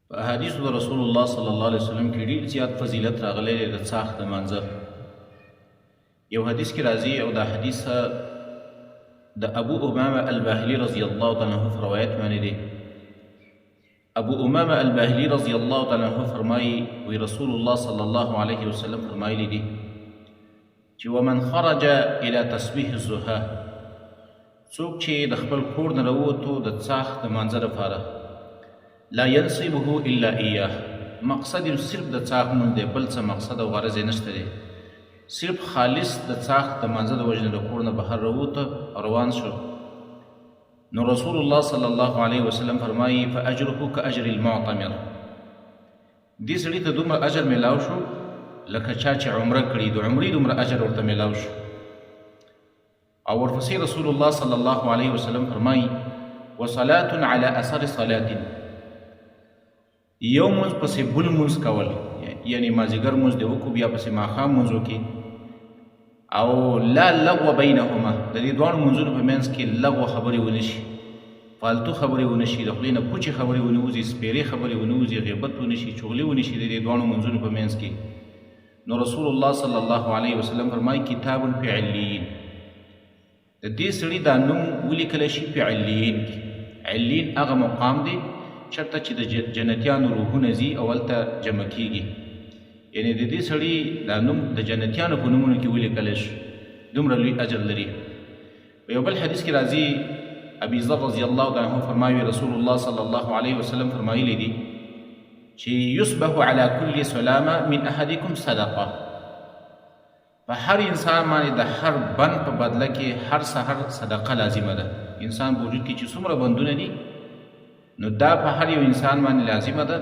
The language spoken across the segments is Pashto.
په احادیثو د رسول الله صلی الله علیه وسلم کې ډېر زیات فضیلت راغلی دی د څاښت د مانځه. یو حدیث کې راځي او دا حدیث د ابو امامه الباهلي رضی الله تعالی عنه روایت باندې دی. ابو امامه الباهلي رضی الله تعالی عنه فرمایي وی رسول الله صلی الله علیه وسلم فرمایلی دی چې ومن خرج الى تسبیح الضحى، څوک چې د خپل کور نه راووتو د څاښت د مانځه لپاره، لا ينصبه الا اياه، مقصد یې صرف د څاښت مونځ دی، بل څه مقصد او غرض یې نشته دی، صرف خالص د څاښت د مانځه د وجې نه د کور نه بهر راووته روان شو، نو رسول الله صلی الله علیه وسلم فرمایي فاجره کاجر المعتمر، دې سړي ته دومره اجر میلاو شو لکه چا چې عمره کړي، د عمرې دومره اجر ورته میلاو شو. او ورپسې رسول الله صلی الله علیه وسلم فرمایي وصلاة علی اثر صلاة، یو مونځ پسې بل مونځ کول، یعنی مازدیګر مونځ دې وکړو بیا پسې ماښام مونځ وکړي، او لا لغو بینهما، د دې دواړو مونځونو په منځ کې لغو خبرې ونه شي، فالتو خبرې ونه شي، د خولې نه پوچې خبرې ونه وځي، سپېرې خبرې ونه وځي، غیبت ونه شي، چغلې ونه شي د دې دواړو مونځونو په منځ کې. نو رسول الله صلی الله علیه وسلم فرمایي کتاب فی علیین، د دې سړي دا نوم ولیکلی شي په علیین کې. علیین هغه مقام دی چېرته چې د جنتیانو روحونه ځي او هلته جمع کېږي، یعنې د دې سړي دا نوم د جنتیانو په نومونو کې ولیکلی شي، دومره لوی اجر لري. په یو بل حدیث کې راځي ابي ذر رضی الله عنه فرمایي رسول الله صلی الله علیه وسلم فرمایلی دي چې یصبح علی کل سلامه من احدکم صدقه، په هر انسان باندې د هر بند په بدله کې هر سحر صدقه لازمه ده. انسان په وجود کې چې څومره بندونه دي نو دا په هر یو انسان باندې لازمه ده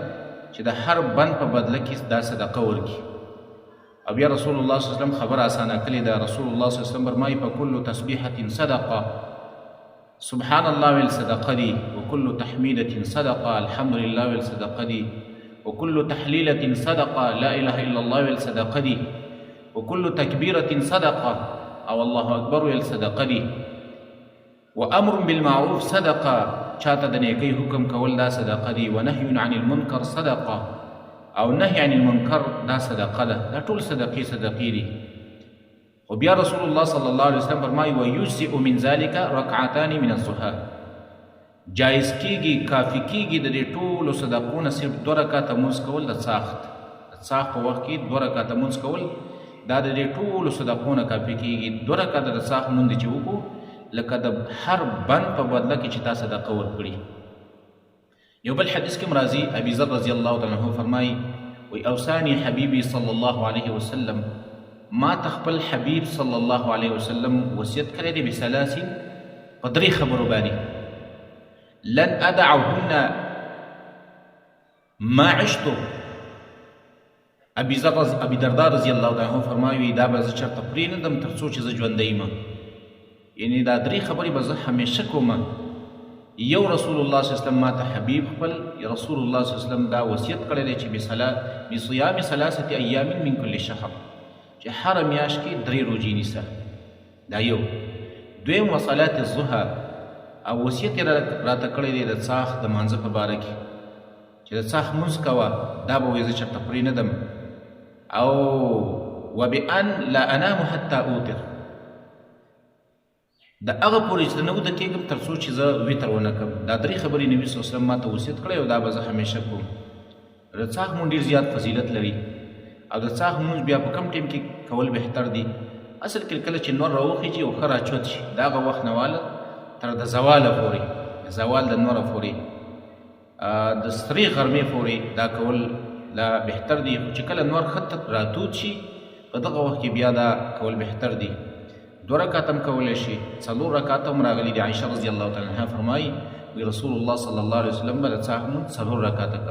چې د هر بند په بدله کې دا صدقه ورکړي. او بیا رسول الله صلی الله علیه وسلم خبر اسانه کړې ده. رسول الله صلی الله علیه وسلم فرمایي فکل تسبیحة صدقه، سبحان الله ویل صدقه دي، وکل تحمیدة صدقه، الحمد لله ویل صدقه دي، وکل تحلیلة صدقه، لا اله الا الله ویل صدقه دي، وكل تكبيرة صدقة، او الله اکبر ویل صدقه دي، وامر بالمعروف صدقه، چاته د نیکۍ حکم کول دا صدقه دي، ونهي عن المنکر صدقه، او نهي عن المنکر دا صدقه ده. دا ټول صدقې دي. خو بیا رسول الله صلی الله علیه وسلم فرمایي ویجزئ من ذلك رکعتان من الضحى، جایز کیږي کافي کیږي د دې ټولو صدقو نه صرف 2 رکعاته مونځ کول د څاښت په وخت کې 2 رکعاته مونځ کول دا د دې ټولو صدقو نه کافي کیږي. 2 رکعاته د څاښت مونځ چې وکړو لکه د هر بند په بدله کې چې تا صدقه ورکړي. یو بل حدیث کې راځي ابي ذر رضی الله تعالی عنه فرمایي وی اوصانی حبیبی صلی الله علیه وسلم، ما تخپل حبیب صلی الله علیه وسلم وصیت کړی دی بثلاث، په 3 خبرو باندې، لن ادعهن ما عشت. ابي درداء رضی الله عنه فرمایي دا به زه چېرته پرېنږدم تر څو چې زه ژوندی یم، یعنې دا 3 خبرې به زه همیشه کوم. یو رسول الله صلی الله علیه وسلم ما ته حبیب خپل رسول الله صلی الله علیه وسلم دا وصیت کړی دی چې بصیام 3 ایام من کل شهر، چې هر میاشت کې 3 روژې نیسه، دا یو. دویم وصلات الضحى، او وصیت یې راته کړی دی د څاښت د مانځه په باره کې چې د څاښت مونځ کوه، دا به وایي زه چېرته پرېنږدم. او وبان لا انام حتی اوتر، د هغه پورې چې نه ویده کېږم تر څو چې زه وتر ونه کړم. دا 3 خبرې نبي صلی الله علیه وسلم ما ته وصیت کړی او دا به زه همیشه کوم. د څاښت مونځ ډېر زیات فضیلت لري، او د څاښت مونځ بیا په کم ټیم کې کول بهتر دي. اصل کې کله چې نور راوخیږي او ښه راچوت شي د هغه وخت نه واله تر د زواله پورې، زوال د نوره پورې، د سرې غرمې پورې دا کول لا بهتر دي. خو چې کله نور ښه راتود شي په دغه وخت کې بیا دا کول بهتر دي. 2 رکعاته هم کولی شي، 4 رکعاته هم راغلي دي. عایشه رضی الله تعالی عنها فرمایي وی رسول الله صلی الله علیه وسلم به د څاښت مونځ 4 رکعاته کوه.